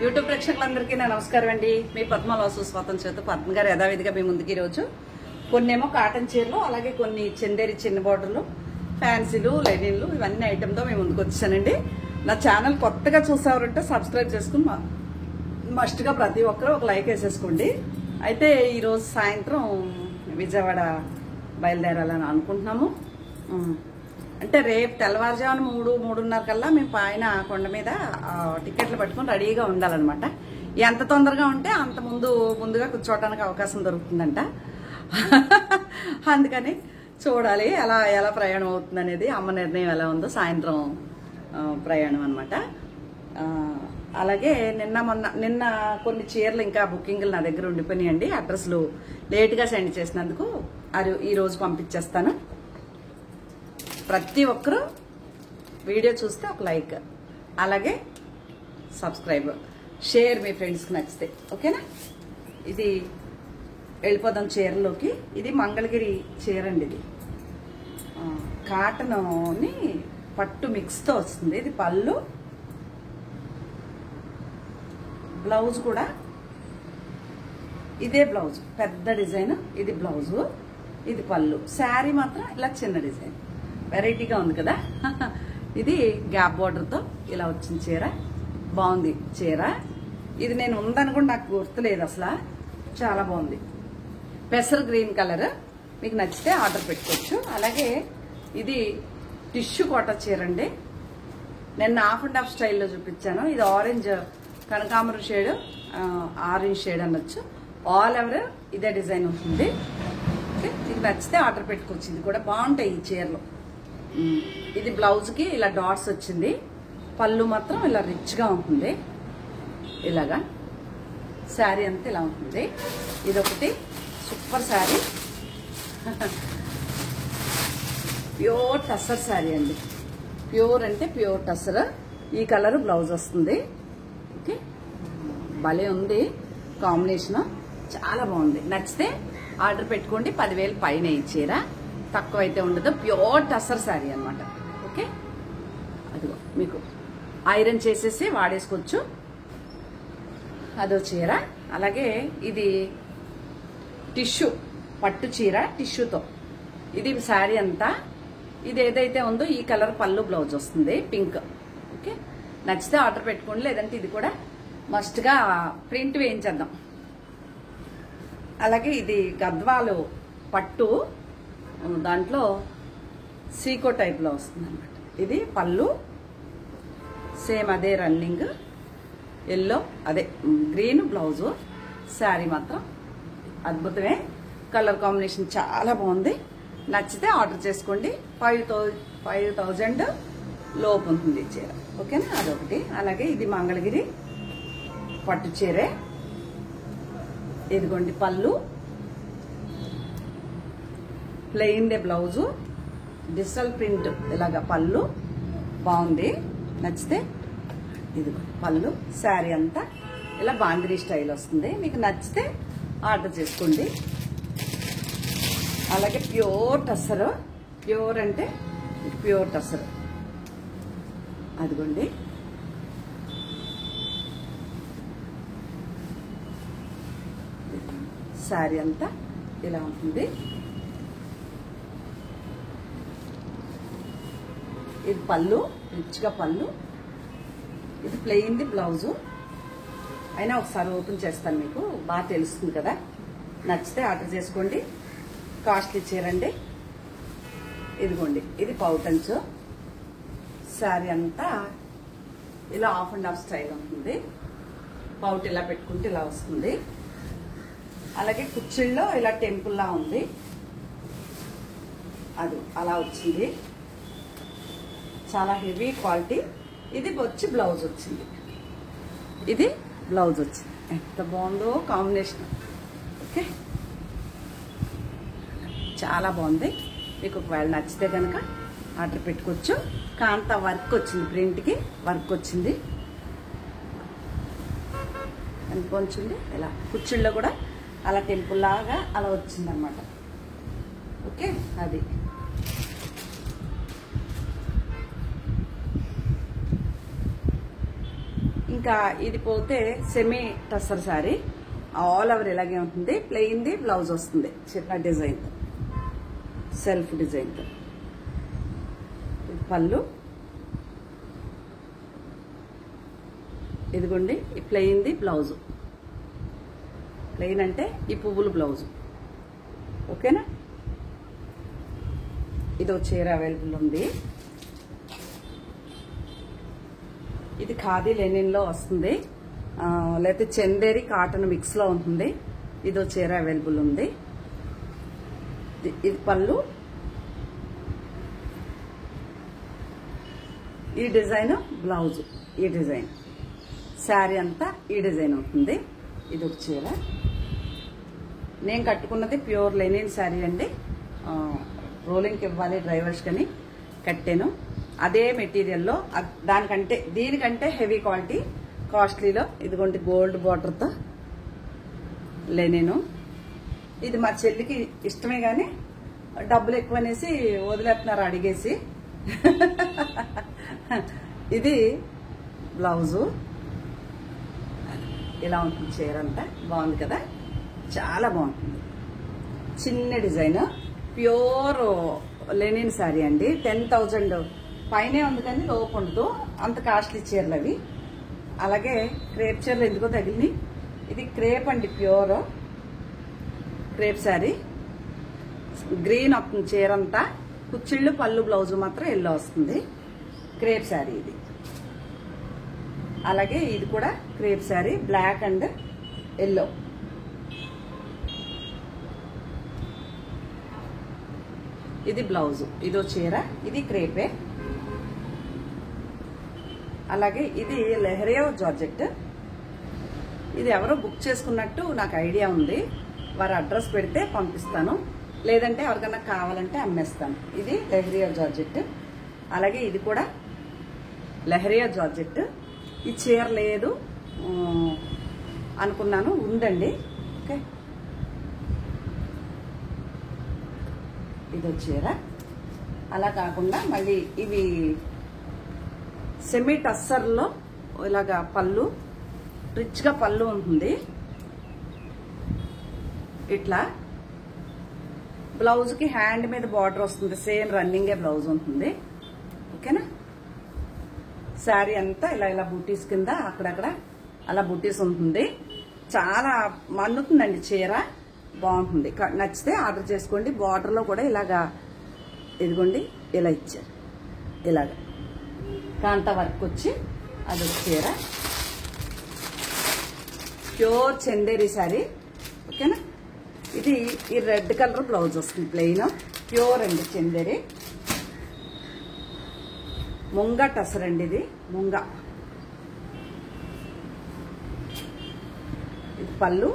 YouTube ప్రేక్షకులందరికీ నా నమస్కారం అండి. మీ పద్మవాసు స్వాతం చేత పద్మ గారు యథావిధిగా మీ ముందుకి ఈరోజు కొన్నేమో కాటన్ చీరలు, అలాగే కొన్ని చందేరి చిన్న బార్డర్లు, ఫ్యాన్సీలు, లెనిన్లు ఇవన్నీ ఐటెంతో మీ ముందుకు వచ్చానండి. నా ఛానల్ కొత్తగా చూసేవారంటే సబ్స్క్రైబ్ చేసుకుని మస్ట్గా ప్రతి ఒక్కరూ ఒక లైక్ వేసేసుకోండి. అయితే ఈరోజు సాయంత్రం విజయవాడ బయలుదేరాలని అనుకుంటున్నాము. అంటే రేపు తెల్లవారుజామున 3-3:30 కల్లా మేము పైన కొండ మీద టికెట్లు పట్టుకుని రెడీగా ఉండాలన్నమాట. ఎంత తొందరగా ఉంటే అంత ముందుగా కూర్చోవడానికి అవకాశం దొరుకుతుందంట. అందుకని చూడాలి ఎలా ప్రయాణం అవుతుంది అనేది, అమ్మ నిర్ణయం ఎలా ఉందో. సాయంత్రం ప్రయాణం అనమాట. అలాగే నిన్న కొన్ని చీరలు ఇంకా బుకింగ్లు నా దగ్గర ఉండిపోయినాయండి. అడ్రస్లు లేట్గా సెండ్ చేసినందుకు ఈరోజు పంపించేస్తాను. ప్రతి ఒక్కరూ వీడియో చూస్తే ఒక లైక్, అలాగే సబ్స్క్రైబ్, షేర్ మీ ఫ్రెండ్స్కి నచ్చితే, ఓకేనా? ఇది వెళ్ళిపోదాం చీరలోకి. ఇది మంగళగిరి చీర అండి. ఇది కాటన్ని పట్టు మిక్స్తో వస్తుంది. ఇది పళ్ళు, బ్లౌజ్ కూడా ఇదే బ్లౌజ్, పెద్ద డిజైన్. ఇది బ్లౌజు, ఇది పళ్ళు. శారీ మాత్రం ఇలా చిన్న డిజైన్, వెరైటీగా ఉంది కదా. ఇది గ్యాప్ బార్డర్తో ఇలా వచ్చిన చీర, బాగుంది చీర. ఇది నేను ఉందనుకోండి, నాకు గుర్తులేదు అసలు. చాలా బాగుంది, పెసర్ గ్రీన్ కలర్. మీకు నచ్చితే ఆర్డర్ పెట్టుకోవచ్చు. అలాగే ఇది టిష్యూ కోట చీర అండి. నేను హాఫ్ అండ్ హాఫ్ స్టైల్లో చూపించాను. ఇది ఆరెంజ్, కనకాంబరం షేడ్, ఆరెంజ్ షేడ్ అనొచ్చు. ఆల్ ఓవర్ ఇదే డిజైన్ ఉంటుంది. ఓకే, మీకు నచ్చితే ఆర్డర్ పెట్టుకోవచ్చు. ఇది కూడా బాగుంటాయి ఈ చీరలు. ఇది బ్లౌజ్కి ఇలా డాట్స్ వచ్చింది. పళ్ళు మాత్రం ఇలా రిచ్గా ఉంటుంది. ఇలాగా శారీ అంతా ఇలా ఉంటుంది. ఇదొకటి సూపర్ శారీ, ప్యూర్ టసర్ శారీ అండి. ప్యూర్ అంటే ప్యూర్ టసర్. ఈ కలర్ బ్లౌజ్ వస్తుంది. ఓకే, భలే ఉంది కాంబినేషన్, చాలా బాగుంది. నచ్చితే ఆర్డర్ పెట్టుకోండి. 10,000 పైన ఈ చీర, తక్కువ అయితే ఉండదు. ప్యూర్ టసర్ శారీ అనమాట. ఓకే, అదిగో మీకు ఐరన్ చేసేసి వాడేసుకోవచ్చు. అదో చీర. అలాగే ఇది టిష్యూ పట్టు చీర, టిష్యూతో. ఇది శారీ అంతా. ఇది ఏదైతే ఉందో ఈ కలర్ పళ్ళు, బ్లౌజ్ వస్తుంది పింక్. ఓకే, నచ్చితే ఆర్డర్ పెట్టుకోండి. లేదంటే ఇది కూడా మస్ట్గా ప్రింట్ వేయించేద్దాం. అలాగే ఇది గద్వాలు పట్టు, దాంట్లో సీకో టైప్లో వస్తుంది అనమాట. ఇది పళ్ళు, సేమ్ అదే రన్నింగ్ ఎల్లో, అదే గ్రీన్ బ్లౌజు. శారీ మాత్రం అద్భుతమే, కలర్ కాంబినేషన్ చాలా బాగుంది. నచ్చితే ఆర్డర్ చేసుకోండి. 5,000 లోపు ఉంటుంది ఈ చీర. ఓకేనా, అదొకటి. అలాగే ఇది మంగళగిరి పట్టు చీరే. ఇదిగోండి పళ్ళు, plain day blouse, digital print ఇలాగా పళ్ళు, బాగుంది. నచ్చితే ఇదిగో పళ్ళు. శారీ అంతా ఇలా బాందిరీ స్టైల్ వస్తుంది. మీకు నచ్చితే ఆర్డర్ చేసుకోండి. అలాగే ప్యూర్ టసర్, ప్యూర్ అంటే ప్యూర్ టసర్. అదిగోండి శారీ అంతా ఇలా ఉంటుంది. ఇది పళ్ళు, రిచ్గా పళ్ళు. ఇది ప్లెయిన్ది బ్లౌజు. అయినా ఒకసారి ఓపెన్ చేస్తాను, మీకు బాగా తెలుస్తుంది కదా. నచ్చితే ఆర్డర్ చేసుకోండి. కాస్ట్లీ చీరండి. ఇదిగోండి, ఇది పౌటన్స్. శారీ అంతా ఇలా హాఫ్ అండ్ హాఫ్ స్టైల్ ఉంటుంది. పౌట్ ఇలా పెట్టుకుంటే ఇలా వస్తుంది. అలాగే కుచ్చిళ్ళలో ఇలా టెంపుల్లా ఉంది, అది అలా వచ్చింది. చాలా హెవీ క్వాలిటీ. ఇది వచ్చి బ్లౌజ్ వచ్చింది. ఇది బ్లౌజ్ వచ్చింది. ఎంత బాగుందో కాంబినేషన్. ఓకే, చాలా బాగుంది. మీకు ఒకవేళ నచ్చితే కనుక ఆర్డర్ పెట్టుకోవచ్చు. కాంతా వర్క్ వచ్చింది, ప్రింట్కి వర్క్ వచ్చింది. కొంచెం ఇలా కుచ్చిళ్ళలో కూడా అలా టెంపుల్ లాగా అలా వచ్చింది అనమాట. ఓకే, అది ఇంకా ఇంకా ఇది పోతే semi tussar sari, all over ఇలాగే ఉంటుంది. ప్లెయిన్ ది బ్లౌజ్ వస్తుంది చిన్న డిజైన్, సెల్ఫ్ డిజైన్. ఇది పళ్ళు, ఇదిగోండి ఈ ప్లెయిన్ ది బ్లౌజ్. ప్లెయిన్ అంటే ఈ పువ్వులు బ్లౌజ్. ఓకేనా? ఇది చీర అవైలబుల్ ఉంది. ఇది ఖాదీ లెనిన్ లో వస్తుంది, లేకపోతే చందేరి కాటన్ మిక్స్ లో ఉంటుంది. ఇదో చీర అవైలబుల్ ఉంది. ఇది పళ్ళు, ఈ డిజైన్ బ్లౌజ్, ఈ డిజైన్. శారీ అంతా ఈ డిజైన్ ఉంటుంది. ఇది ఒక చీర. నేను కట్టుకున్నది ప్యూర్ లెనిన్ శారీ అండి. రోలింగ్కి ఇవ్వాలి డ్రైవర్స్ కని కట్టాను. అదే మెటీరియల్లో దానికంటే దీనికంటే హెవీ క్వాలిటీ కాస్ట్లీలో ఇదిగోండి గోల్డ్ బార్డర్తో లెనిను. ఇది మా చెల్లికి ఇష్టమే కానీ డబ్బులు ఎక్కువ అనేసి వదిలేస్తున్నారు అడిగేసి. ఇది బ్లౌజు, ఇలా ఉంటుంది. చీర అంతా బాగుంది కదా, చాలా బాగుంటుంది. చిన్న డిజైన్, ప్యూర్ లెనిన్ శారీ అండి. 10,000 పైనే ఉంది కానీ లోపు ఉండదు, అంత కాస్ట్లీ చీరలు అవి. అలాగే క్రేప్ చీరలు ఎందుకో తగిలినాయి. ఇది క్రేప్ అండి, ప్యూర్ క్రేప్ శారీ. గ్రీన్ వస్తుంది చీర అంతా, కుచ్చిళ్ళు పళ్ళు బ్లౌజ్ మాత్రం ఎల్లో వస్తుంది. క్రేప్ శారీ ఇది. అలాగే ఇది కూడా crepe sari, black and yellow. ఇది బ్లౌజ్, ఇదో చీర. ఇది క్రేపే. అలాగే ఇది లెహరియా జార్జెట్. ఇది ఎవరో బుక్ చేసుకున్నట్టు నాకు ఐడియా ఉంది. వారి అడ్రస్ పెడితే పంపిస్తాను, లేదంటే ఎవరికైనా కావాలంటే అమ్మేస్తాను. ఇది లెహరియా జార్జెట్. అలాగే ఇది కూడా లెహరియా జార్జెట్. ఈ చీర లేదు అనుకున్నాను, ఉందండి. ఓకే, ఇదో చీర. అలా కాకుండా మళ్ళీ ఇవి సెమీ టస్సర్లో ఇలాగా పళ్ళు, రిచ్గా పళ్ళు ఉంటుంది. ఇట్లా బ్లౌజ్కి హ్యాండ్ మీద బార్డర్ వస్తుంది, సేమ్ రన్నింగే బ్లౌజ్ ఉంటుంది. ఓకేనా? శారీ అంతా ఇలా ఇలా బూటీస్ కింద అక్కడక్కడ అలా బూటీస్ ఉంటుంది. చాలా మన్నుతుందండి చీర, బాగుంటుంది. నచ్చితే ఆర్డర్ చేసుకోండి. బార్డర్లో కూడా ఇలాగా ఇదిగోండి ఇలా ఇచ్చారు, ఇలాగా కాంతా వర్క్ వచ్చి అది చీర. ప్యూర్ చందేరి శారీ. ఓకేనా? ఇది ఈ రెడ్ కలర్ బ్లౌజ్ వస్తుంది, ప్లెయిన్ ప్యూర్ అండి చందేరి. ముంగ టసర్ అండి, ఇది ముంగ. ఇది పళ్ళు,